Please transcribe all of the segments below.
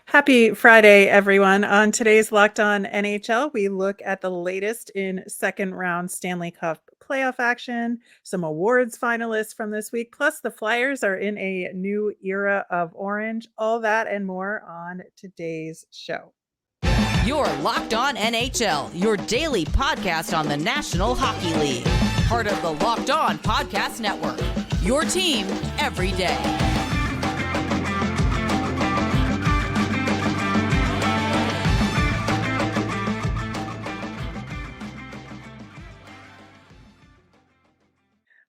Happy Friday, everyone. On today's Locked On NHL, we look at the latest in second round Stanley Cup playoff action, some awards finalists from this week, plus the Flyers are in a new era of orange. All that and more on today's show. You're Locked On NHL, your daily podcast on the National Hockey League. Part of the Locked On Podcast Network. Your team every day.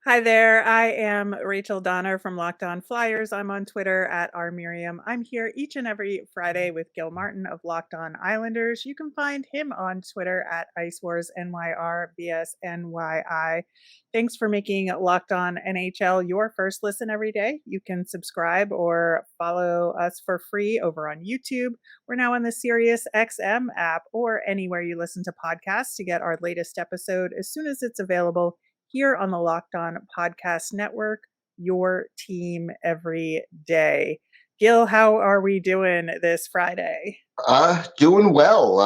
Hi there. I am Rachel Donner from Locked On Flyers. I'm on Twitter at rmiriam. I'm here each and every Friday with Gil Martin of Locked On Islanders. You can find him on Twitter at IceWarsNYRBSNYI. Thanks for making Locked On NHL your first listen every day. You can subscribe or follow us for free over on YouTube. We're now on the SiriusXM app or anywhere you listen to podcasts to get our latest episode as soon as it's available here on the Locked On Podcast Network, your team every day. Gil, how are we doing this Friday? Doing well.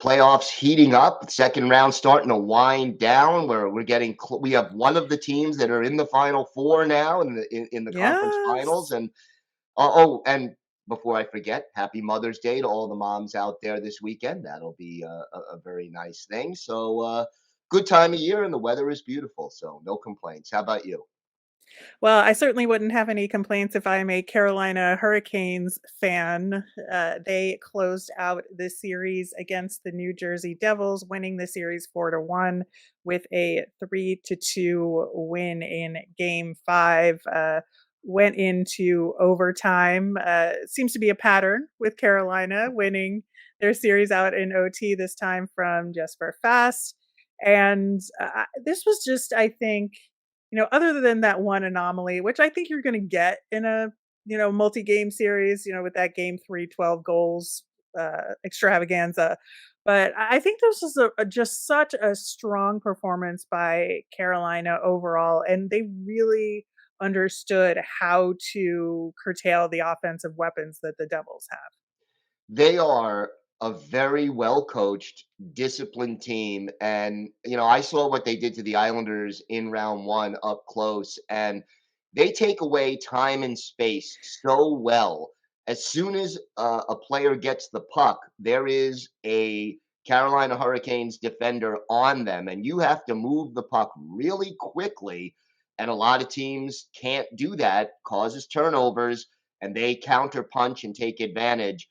Playoffs heating up. Second round starting to wind down. We're getting. We have one of the teams that are in the Final Four now in the conference finals. Yes. And and before I forget, Happy Mother's Day to all the moms out there this weekend. That'll be a very nice thing. So good time of year, and the weather is beautiful. So no complaints. How about you? Well, I certainly wouldn't have any complaints if I'm a Carolina Hurricanes fan. They closed out this series against the New Jersey Devils, winning the series 4-1 with a 3-2 win in Game 5. Went into overtime. It seems to be a pattern with Carolina winning their series out in OT, this time from Jesper Fast. And this was just, I think, other than that one anomaly, which I think you're going to get in a, multi-game series, with that game 3, 12 goals extravaganza. But I think this was just such a strong performance by Carolina overall. And they really understood how to curtail the offensive weapons that the Devils have. They are a very well coached, disciplined team. And, I saw what they did to the Islanders in round one up close, and they take away time and space so well. As soon as a player gets the puck, there is a Carolina Hurricanes defender on them, and you have to move the puck really quickly. And a lot of teams can't do that, causes turnovers, and they counter punch and take advantage.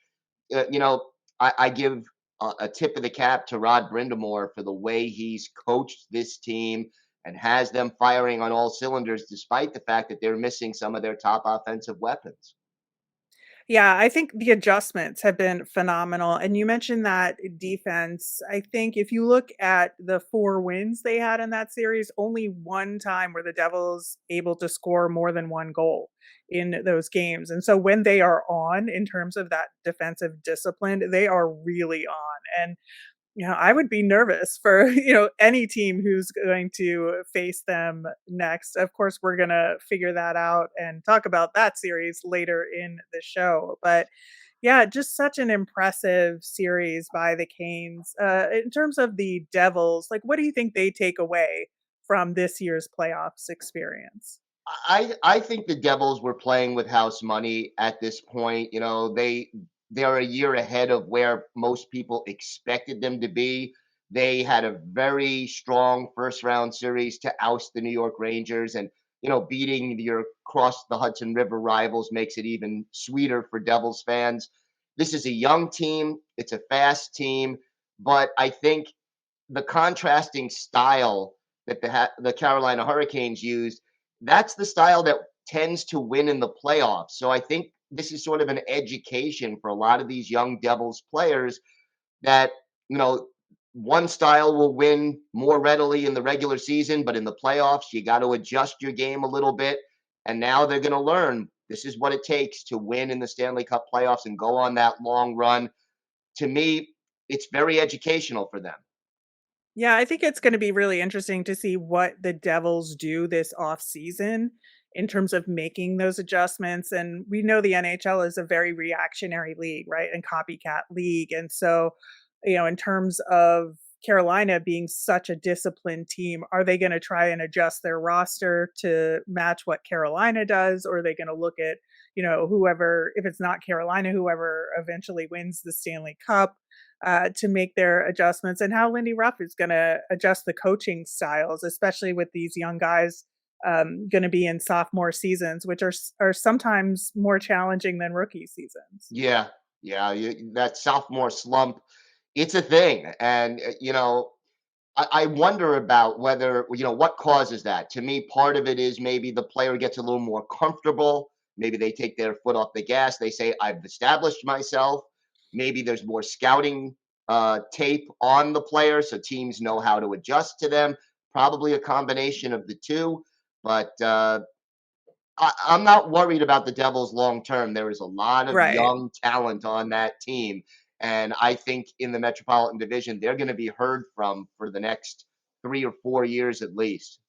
uh, you know, I give a tip of the cap to Rod Brindamore for the way he's coached this team and has them firing on all cylinders, despite the fact that they're missing some of their top offensive weapons. Yeah, I think the adjustments have been phenomenal. And you mentioned that defense. I think if you look at the 4 wins they had in that series, only one time were the Devils able to score more than one goal in those games. And so when they are on in terms of that defensive discipline, they are really on. And I would be nervous for, any team who's going to face them next. Of course, we're going to figure that out and talk about that series later in the show. But yeah, just such an impressive series by the Canes. In terms of the Devils, like, what do you think they take away from this year's playoffs experience? I think the Devils were playing with house money at this point. They're a year ahead of where most people expected them to be. They had a very strong first round series to oust the New York Rangers, and beating your cross the Hudson River rivals makes it even sweeter for Devils fans. This is a young team, it's a fast team, but I think the contrasting style that the Carolina Hurricanes used, that's the style that tends to win in the playoffs. So I think this is sort of an education for a lot of these young Devils players that, you know, one style will win more readily in the regular season, but in the playoffs, you got to adjust your game a little bit. And now they're going to learn this is what it takes to win in the Stanley Cup playoffs and go on that long run. To me, it's very educational for them. Yeah, I think it's going to be really interesting to see what the Devils do this off season. in terms of making those adjustments. And we know the NHL is a very reactionary league, right? And copycat league. And so, in terms of Carolina being such a disciplined team, are they going to try and adjust their roster to match what Carolina does? Or are they going to look at, whoever, if it's not Carolina, whoever eventually wins the Stanley Cup, to make their adjustments, and how Lindy Ruff is going to adjust the coaching styles, especially with these young guys going to be in sophomore seasons, which are sometimes more challenging than rookie seasons. Yeah, yeah, that sophomore slump, it's a thing, and I wonder about whether what causes that. To me, part of it is maybe the player gets a little more comfortable. Maybe they take their foot off the gas. They say, "I've established myself." Maybe there's more scouting tape on the player, so teams know how to adjust to them. Probably a combination of the two, but I'm not worried about the Devils long term. There is a lot of Right. young talent on that team. And I think in the Metropolitan Division, they're going to be heard from for the next 3 or 4 years at least.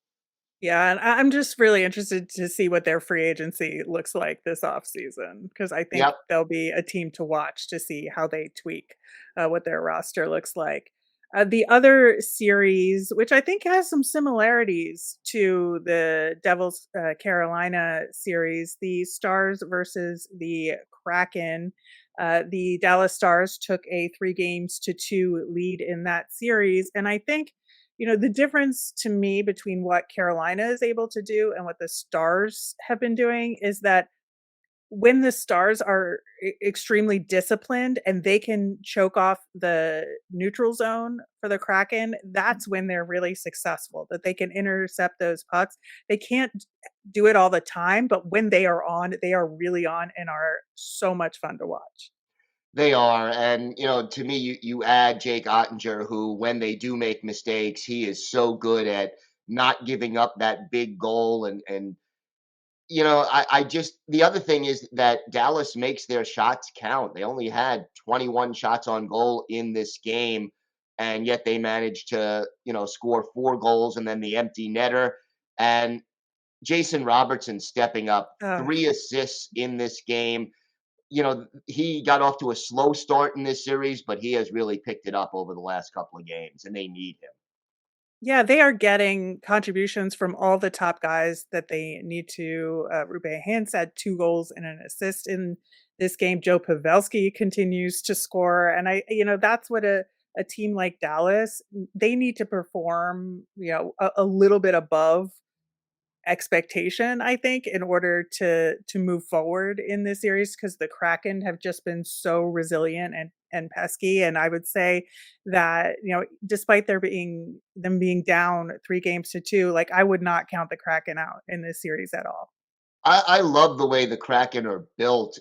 Yeah, and I'm just really interested to see what their free agency looks like this offseason, because I think Yep. they'll be a team to watch to see how they tweak what their roster looks like. The other series, which I think has some similarities to the Devils Carolina series, the Stars versus the Kraken. The Dallas Stars took a 3 games to 2 lead in that series. And I think the difference to me between what Carolina is able to do and what the Stars have been doing is that when the Stars are extremely disciplined and they can choke off the neutral zone for the Kraken, that's when they're really successful, that they can intercept those pucks. They can't do it all the time, but when they are on, they are really on and are so much fun to watch. They are. And, to me, you add Jake Ottinger, who, when they do make mistakes, he is so good at not giving up that big goal. And I just, the other thing is that Dallas makes their shots count. They only had 21 shots on goal in this game, and yet they managed to, score 4 goals and then the empty netter. And Jason Robertson stepping up, Oh, 3 assists in this game. He got off to a slow start in this series, but he has really picked it up over the last couple of games, and they need him. yeah, they are getting contributions from all the top guys that they need to. Ruben Hintz had 2 goals and an assist in this game. Joe Pavelski continues to score, and that's what a team like Dallas, they need to perform, a little bit above expectation, I think, in order to move forward in this series, because the Kraken have just been so resilient and pesky. And I would say that, despite them being down 3 games to 2, like, I would not count the Kraken out in this series at all. I love the way the Kraken are built.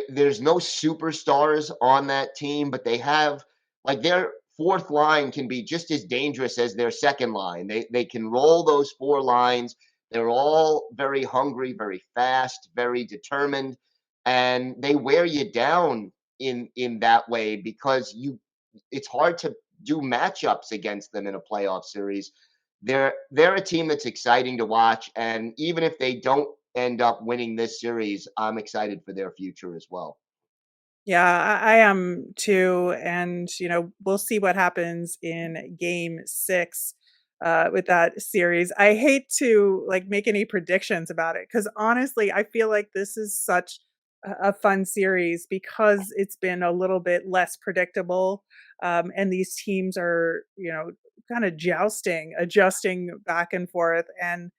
There's no superstars on that team, but they have, like, their fourth line can be just as dangerous as their second line. They can roll those 4 lines. They're all very hungry, very fast, very determined, and they wear you down in that way because it's hard to do matchups against them in a playoff series. They're a team that's exciting to watch, and even if they don't end up winning this series, I'm excited for their future as well. Yeah, I am too. And, we'll see what happens in game 6 with that series. I hate to like make any predictions about it, because honestly, I feel like this is such a fun series because it's been a little bit less predictable. And these teams are, kind of jousting, adjusting back and forth. And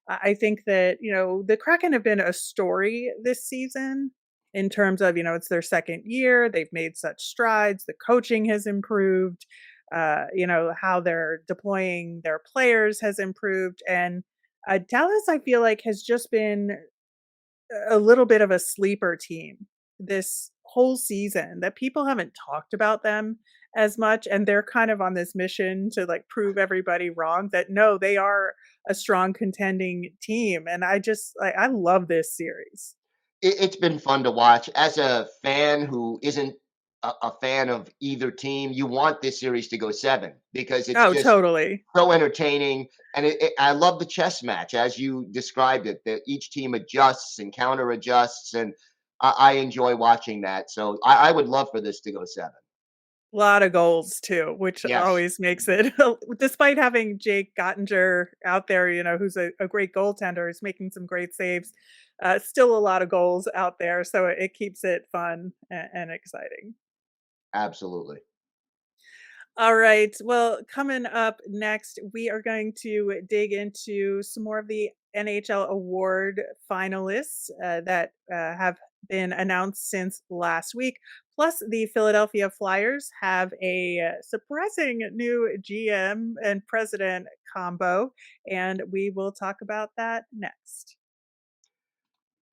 I think that, the Kraken have been a story this season in terms of, it's their second year. They've made such strides. The coaching has improved. How they're deploying their players has improved. And Dallas, I feel like, has just been a little bit of a sleeper team this whole season, that people haven't talked about them as much. And they're kind of on this mission to like prove everybody wrong, that no, they are a strong contending team. And I love this series. It's been fun to watch as a fan who isn't a fan of either team, you want this series to go 7 because it's Oh, just totally. so entertaining. And I love the chess match as you described it, that each team adjusts and counter adjusts. And I enjoy watching that. So I would love for this to go 7. Lot of goals too, which Yes, always makes it despite having Jake Gottinger out there, who's a great goaltender, is making some great saves, still a lot of goals out there, so it keeps it fun and exciting. absolutely. All right. Well, coming up next, we are going to dig into some more of the NHL award finalists that have been announced since last week. Plus, the Philadelphia Flyers have a surprising new GM and president combo, and we will talk about that next.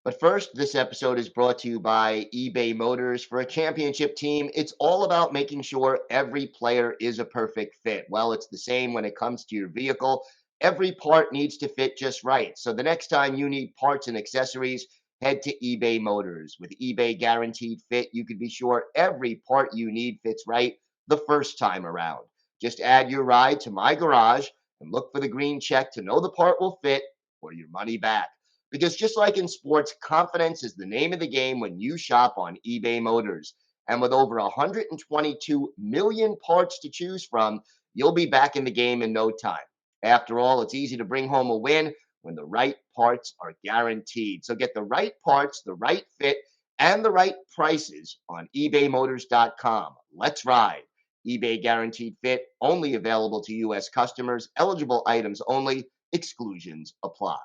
But first, this episode is brought to you by eBay Motors. For a championship team, it's all about making sure every player is a perfect fit. Well, it's the same when it comes to your vehicle. Every part needs to fit just right. So the next time you need parts and accessories, head to eBay Motors. With eBay Guaranteed Fit, you can be sure every part you need fits right the first time around. Just add your ride to My Garage and look for the green check to know the part will fit or your money back. Because just like in sports, confidence is the name of the game when you shop on eBay Motors. And with over 122 million parts to choose from, you'll be back in the game in no time. After all, it's easy to bring home a win when the right parts are guaranteed. So get the right parts, the right fit, and the right prices on ebaymotors.com. Let's ride. eBay Guaranteed Fit, only available to U.S. customers, eligible items only, exclusions apply.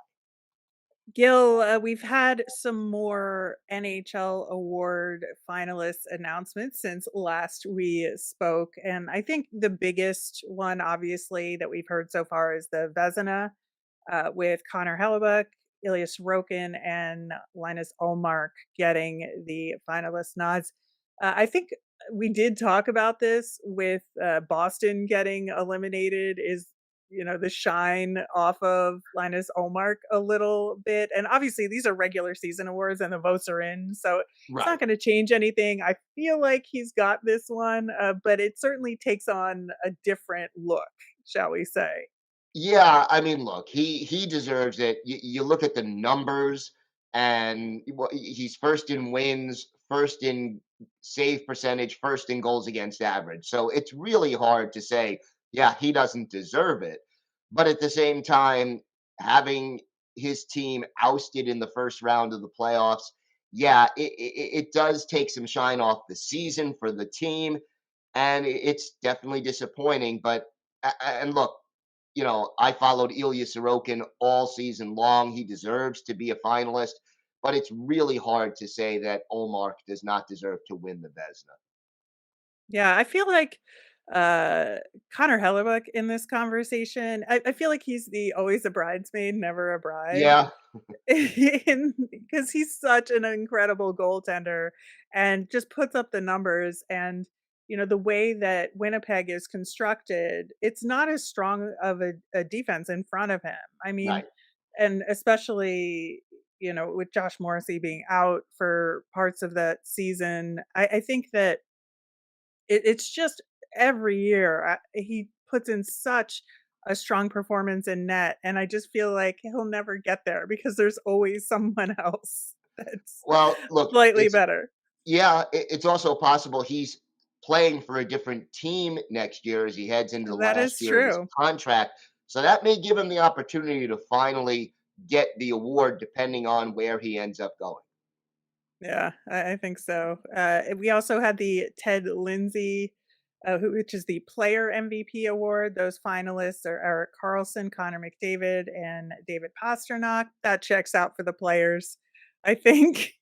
Gil, we've had some more NHL award finalist announcements since last we spoke. And I think the biggest one, obviously, that we've heard so far is the Vezina with Connor Hellebuck, Ilya Sorokin, and Linus Olmark getting the finalist nods. I think we did talk about this with Boston getting eliminated. Is the shine off of Linus Olmark a little bit, and obviously these are regular season awards and the votes are in, so it's not Right. going to change anything. I feel like he's got this one, but it certainly takes on a different look, shall we say? Yeah, I mean, look, he deserves it. You look at the numbers, and he's first in wins, first in save percentage, first in goals against average. So it's really hard to say, yeah, he doesn't deserve it. But at the same time, having his team ousted in the first round of the playoffs, yeah, it does take some shine off the season for the team, and it's definitely disappointing. But and look, I followed Ilya Sorokin all season long. He deserves to be a finalist, but it's really hard to say that Olmark does not deserve to win the Vezina. Yeah, I feel like uh Connor Hellebuck in this conversation, I feel like he's the always a bridesmaid, never a bride. Yeah, Because he's such an incredible goaltender and just puts up the numbers. And the way that Winnipeg is constructed, it's not as strong of a defense in front of him. I mean, right. and especially with Josh Morrissey being out for parts of that season, I think that it's just every year he puts in such a strong performance in net, and I just feel like he'll never get there because there's always someone else that's Well, look, slightly better. it's also possible he's playing for a different team next year as he heads into the That last is year of his true. contract. So that may give him the opportunity to finally get the award, depending on where he ends up going. Yeah, I think so. We also had the Ted Lindsay, which is the Player MVP award. Those finalists are Eric Carlson, Connor McDavid, and David Pasternak. That checks out for the players, I think.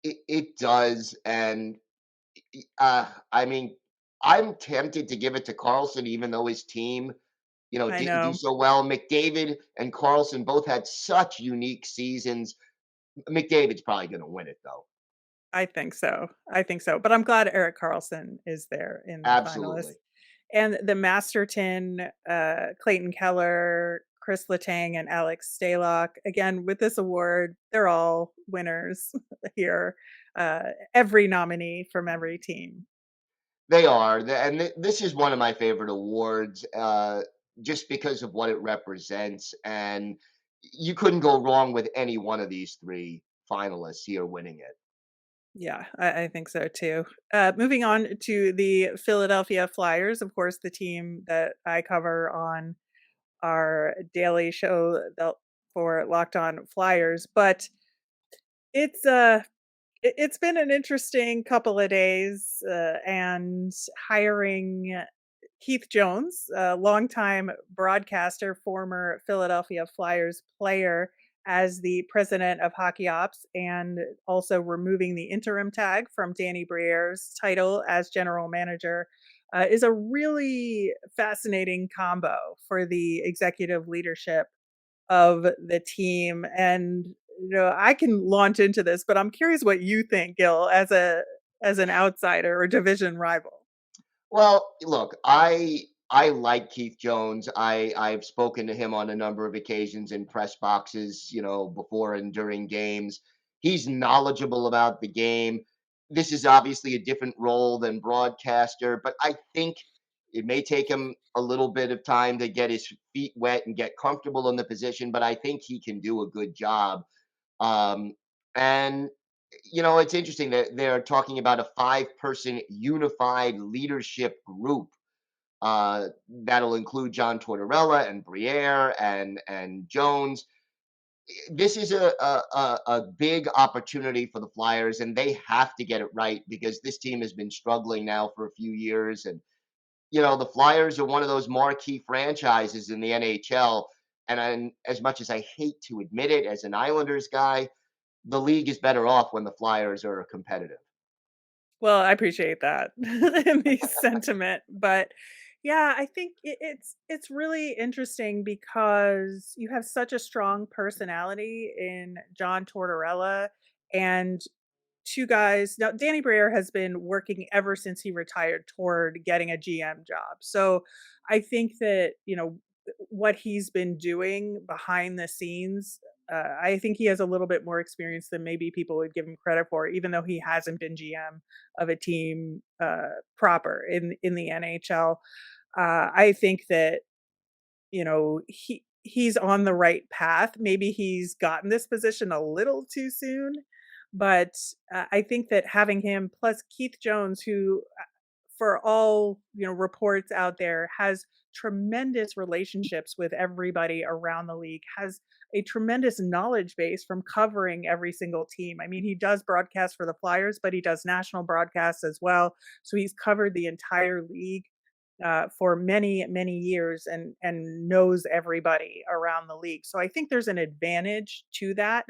It does, and I mean, I'm tempted to give it to Carlson, even though his team, I didn't do know. so well. McDavid and Carlson both had such unique seasons. McDavid's probably going to win it, though. I think so. I think so. But I'm glad Eric Carlson is there in the finalists. Absolutely. And the Masterton, Clayton Keller, Chris Letang and Alex Stalock. Again, with this award, they're all winners here. Every nominee from every team. They are, and this is one of my favorite awards, just because of what it represents, and you couldn't go wrong with any one of these three finalists here winning it. Yeah, I think so too. Moving on to the Philadelphia Flyers, of course, the team that I cover on our daily show for Locked On Flyers. But it's it's been an interesting couple of days, and hiring Keith Jones, a longtime broadcaster, former Philadelphia Flyers player, as the president of hockey ops, and also removing the interim tag from Danny Briere's title as general manager, is a really fascinating combo for the executive leadership of the team. And I can launch into this, but I'm curious what you think, Gil, as an outsider or division rival. Well, look, I like Keith Jones. I've spoken to him on a number of occasions in press boxes, before and during games. He's knowledgeable about the game. This is obviously a different role than broadcaster, but I think it may take him a little bit of time to get his feet wet and get comfortable in the position, but I think he can do a good job. Um, and it's interesting that they're talking about a five-person unified leadership group, that'll include John Tortorella and Briere and Jones. This is a big opportunity for the Flyers, and they have to get it right because this team has been struggling now for a few years. And the Flyers are one of those marquee franchises in the NHL. As much as I hate to admit it, as an Islanders guy, the league is better off when the Flyers are competitive. Well, I appreciate that and the sentiment, but yeah, I think it's really interesting because you have such a strong personality in John Tortorella and two guys. Now, Danny Briere has been working ever since he retired toward getting a GM job. So I think that, what he's been doing behind the scenes, I think he has a little bit more experience than maybe people would give him credit for, even though he hasn't been GM of a team proper in the NHL. I think that he's on the right path. Maybe he's gotten this position a little too soon, but I think that having him plus Keith Jones, who for all reports out there, has tremendous relationships with everybody around the league, has a tremendous knowledge base from covering every single team. I mean, he does broadcast for the Flyers, but he does national broadcasts as well, so he's covered the entire league for many many years, and knows everybody around the league. So I think there's an advantage to that,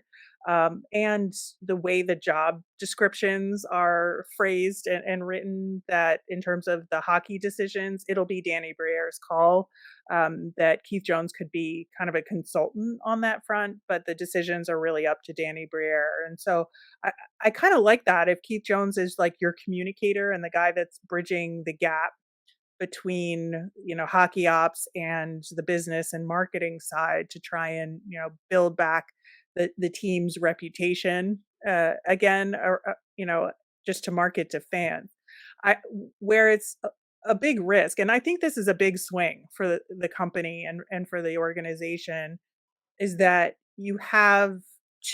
and the way the job descriptions are phrased and written, that in terms of the hockey decisions, it'll be Danny Briere's call. That Keith Jones could be kind of a consultant on that front, but the decisions are really up to Danny Briere. And so I kind of like that, if Keith Jones is like your communicator and the guy that's bridging the gap between hockey ops and the business and marketing side, to try and build back the team's reputation, again, or just to market to fans. I Where it's a big risk, and I think this is a big swing for the company and for the organization, is that you have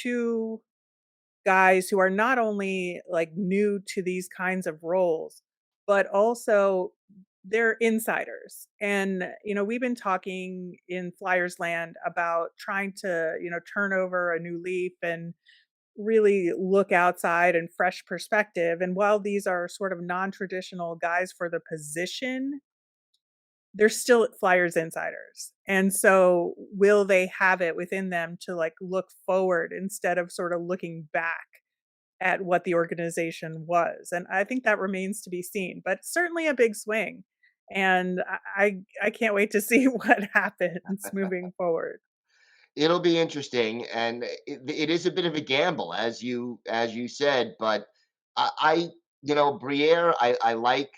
two guys who are not only like new to these kinds of roles, but also they're insiders. And we've been talking in Flyers land about trying to turn over a new leaf and really look outside and fresh perspective. And while these are sort of non-traditional guys for the position, they're still Flyers insiders. And so will they have it within them to like look forward instead of sort of looking back at what the organization was? And I think that remains to be seen, but certainly a big swing. And I can't wait to see what happens moving forward. It'll be interesting, and it is a bit of a gamble, as you said. But I Briere, I like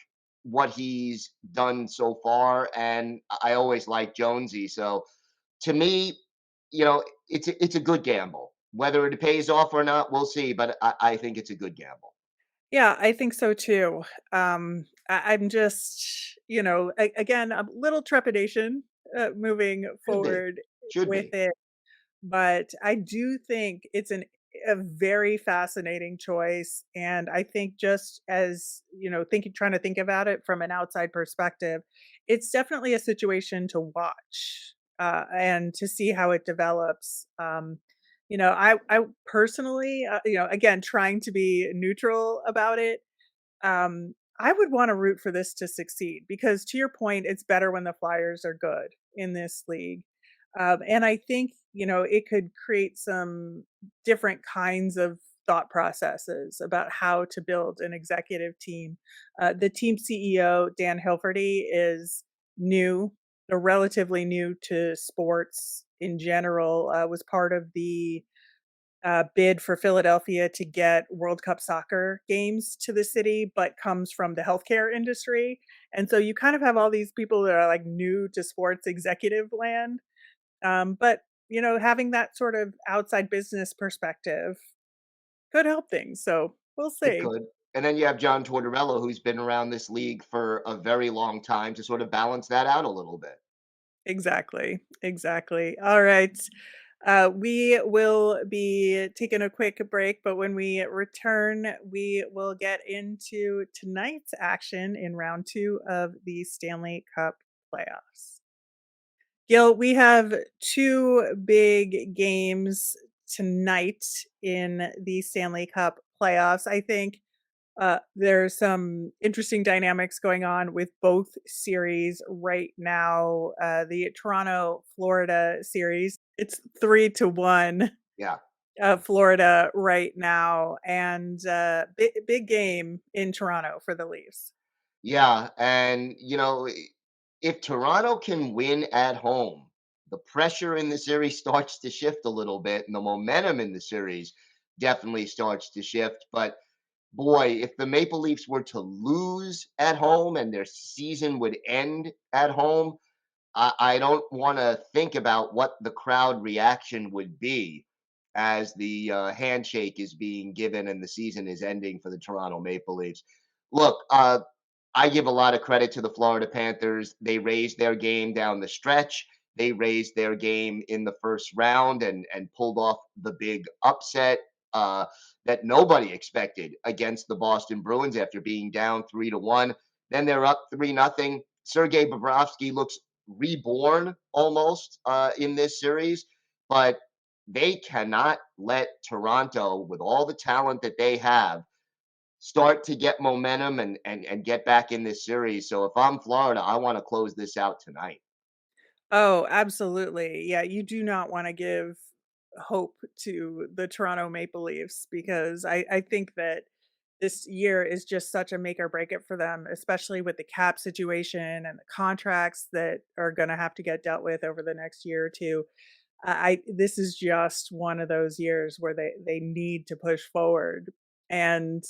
what he's done so far, and I always like Jonesy. So to me, it's a good gamble. Whether it pays off or not, we'll see. But I think it's a good gamble. Yeah, I think so too. I'm just, again, a little trepidation moving Should be, forward should with be. it, but I do think it's a very fascinating choice, and I think just as thinking, trying to think about it from an outside perspective, it's definitely a situation to watch and to see how it develops. I personally, again, trying to be neutral about it, I would want to root for this to succeed because, to your point, it's better when the Flyers are good in this league. And I think, it could create some different kinds of thought processes about how to build an executive team. The team CEO, Dan Hilferty, is new, or relatively new to sports in general, was part of the bid for Philadelphia to get World Cup soccer games to the city, but comes from the healthcare industry. And so you kind of have all these people that are like new to sports executive land. But having that sort of outside business perspective could help things. So we'll It see. could. And then you have John Tortorella, who's been around this league for a very long time to sort of balance that out a little bit. Exactly. Exactly. All right. We will be taking a quick break, but when we return, we will get into tonight's action in round two of the Stanley Cup playoffs. Gil, we have two big games tonight in the Stanley Cup playoffs. I think there's some interesting dynamics going on with both series right now. The Toronto Florida series, it's 3-1 Yeah. Florida right now, and big game in Toronto for the Leafs. Yeah. And, if Toronto can win at home, the pressure in the series starts to shift a little bit and the momentum in the series definitely starts to shift. But boy, if the Maple Leafs were to lose at home and their season would end at home, I don't want to think about what the crowd reaction would be as the handshake is being given and the season is ending for the Toronto Maple Leafs. Look, I give a lot of credit to the Florida Panthers. They raised their game down the stretch. They raised their game in the first round and pulled off the big upset that nobody expected against the Boston Bruins after being down 3-1. Then they're up 3-0. Sergei Bobrovsky looks reborn almost in this series, but they cannot let Toronto, with all the talent that they have, start to get momentum and get back in this series. So if I'm Florida, I want to close this out tonight. Oh, absolutely. Yeah, you do not want to give hope to the Toronto Maple Leafs because I think that this year is just such a make or break it for them, especially with the cap situation and the contracts that are going to have to get dealt with over the next year or two. This is just one of those years where they need to push forward, and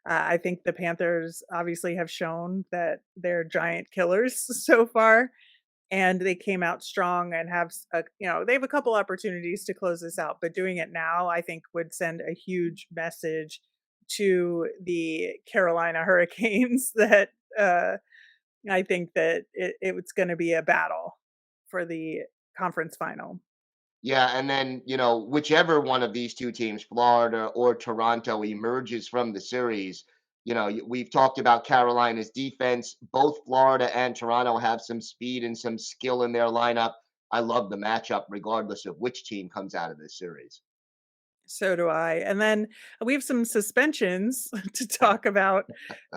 I think the Panthers obviously have shown that they're giant killers so far, and they came out strong and they have a couple opportunities to close this out, but doing it now I think would send a huge message to the Carolina Hurricanes that I think that it's going to be a battle for the conference final. Yeah, and then, whichever one of these two teams, Florida or Toronto, emerges from the series, we've talked about Carolina's defense. Both Florida and Toronto have some speed and some skill in their lineup. I love the matchup, regardless of which team comes out of this series. So do I. And then we have some suspensions to talk about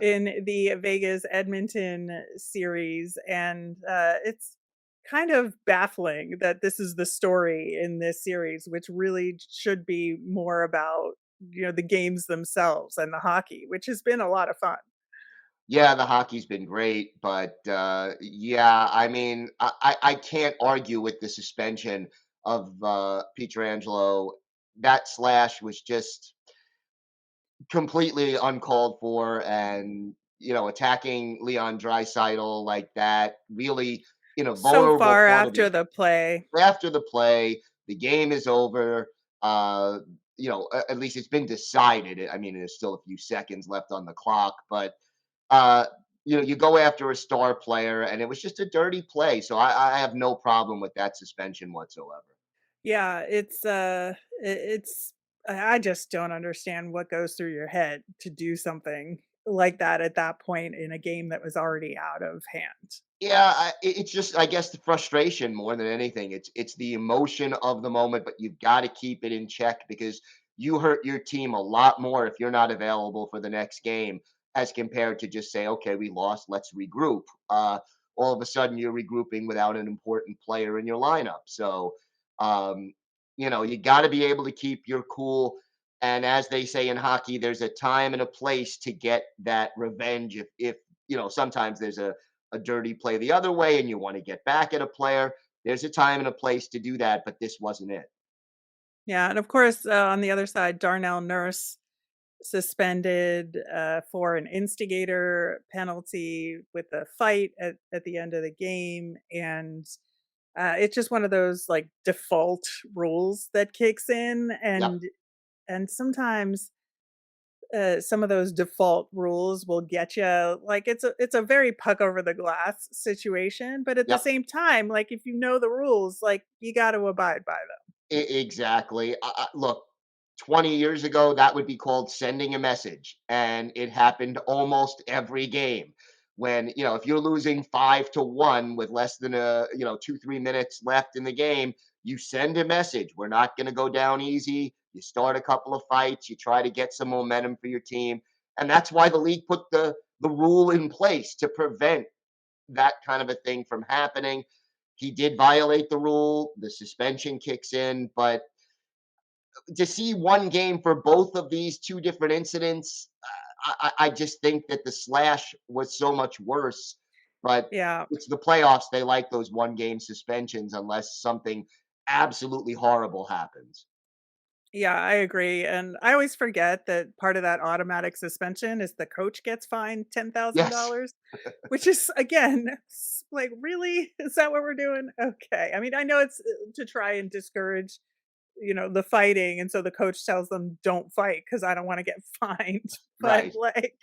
in the Vegas Edmonton series. And it's kind of baffling that this is the story in this series, which really should be more about, the games themselves and the hockey, which has been a lot of fun. Yeah, the hockey's been great, but yeah, I mean, I can't argue with the suspension of Pietrangelo. That slash was just completely uncalled for, and attacking Leon Draisaitl like that really in a So vulnerable far part of after the the play. after the play, the game is over. Uh, at least it's been decided. I mean, there's still a few seconds left on the clock, but uh, you go after a star player, and it was just a dirty play. So I have no problem with that suspension whatsoever. Yeah, it's I just don't understand what goes through your head to do something like that at that point in a game that was already out of hand. Yeah, it's just I guess the frustration more than anything. It's the emotion of the moment, but you've got to keep it in check because you hurt your team a lot more if you're not available for the next game as compared to just say, okay, we lost, let's regroup. All of a sudden you're regrouping without an important player in your lineup. So, um, you got to be able to keep your cool. And as they say in hockey, there's a time and a place to get that revenge. If sometimes there's a dirty play the other way and you want to get back at a player, there's a time and a place to do that, but this wasn't it. Yeah, and of course, on the other side, Darnell Nurse suspended for an instigator penalty with a fight at the end of the game, and it's just one of those like default rules that kicks in, Yep. and sometimes some of those default rules will get you like it's a very puck over the glass situation, but at the Yep. same time, like if you know the rules, like you got to abide by them. Exactly. Look, 20 years ago, that would be called sending a message. And it happened almost every game. When, if you're losing 5-1 with less than 2, 3 minutes left in the game, you send a message. We're not going to go down easy. You start a couple of fights, you try to get some momentum for your team. And that's why the league put the rule in place to prevent that kind of a thing from happening. He did violate the rule. The suspension kicks in, but to see one game for both of these two different incidents, I just think that the slash was so much worse. But Yeah. it's the playoffs; they like those one game suspensions unless something absolutely horrible happens. Yeah, I agree, and I always forget that part of that automatic suspension is the coach gets fined Yes, $10,000, which is again, like, really? Is that what we're doing? Okay. I mean, I know it's to try and discourage, the fighting, and so the coach tells them, "Don't fight because I don't wanna get fined." But, right. like,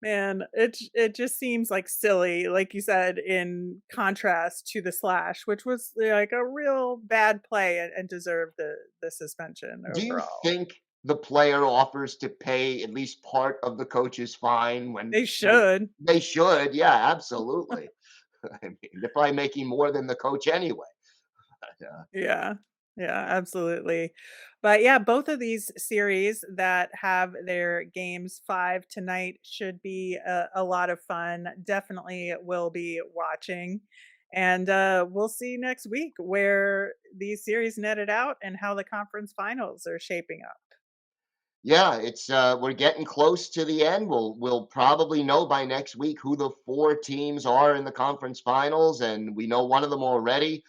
man, it just seems, like, silly, like you said, in contrast to the slash, which was, like, a real bad play and deserved the suspension Do you overall. think the player offers to pay at least part of the coach's fine They when should. they should? Yeah, absolutely. I mean, they're probably making more than the coach anyway. Yeah. Yeah. Yeah, absolutely. But yeah, both of these series that have their games 5 tonight should be a lot of fun. Definitely will be watching. And we'll see next week where these series netted out and how the conference finals are shaping up. Yeah, it's we're getting close to the end. We'll probably know by next week who the four teams are in the conference finals, and we know one of them already.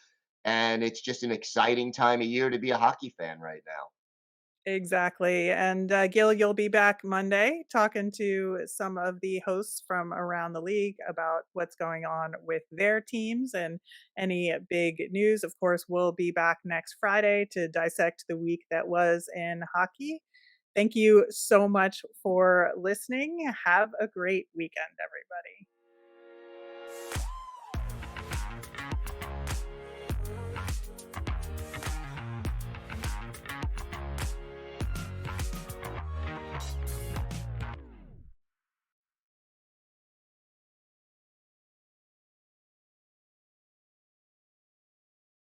And it's just an exciting time of year to be a hockey fan right now. Exactly. And Gil, you'll be back Monday talking to some of the hosts from around the league about what's going on with their teams and any big news. Of course, we'll be back next Friday to dissect the week that was in hockey. Thank you so much for listening. Have a great weekend, everybody.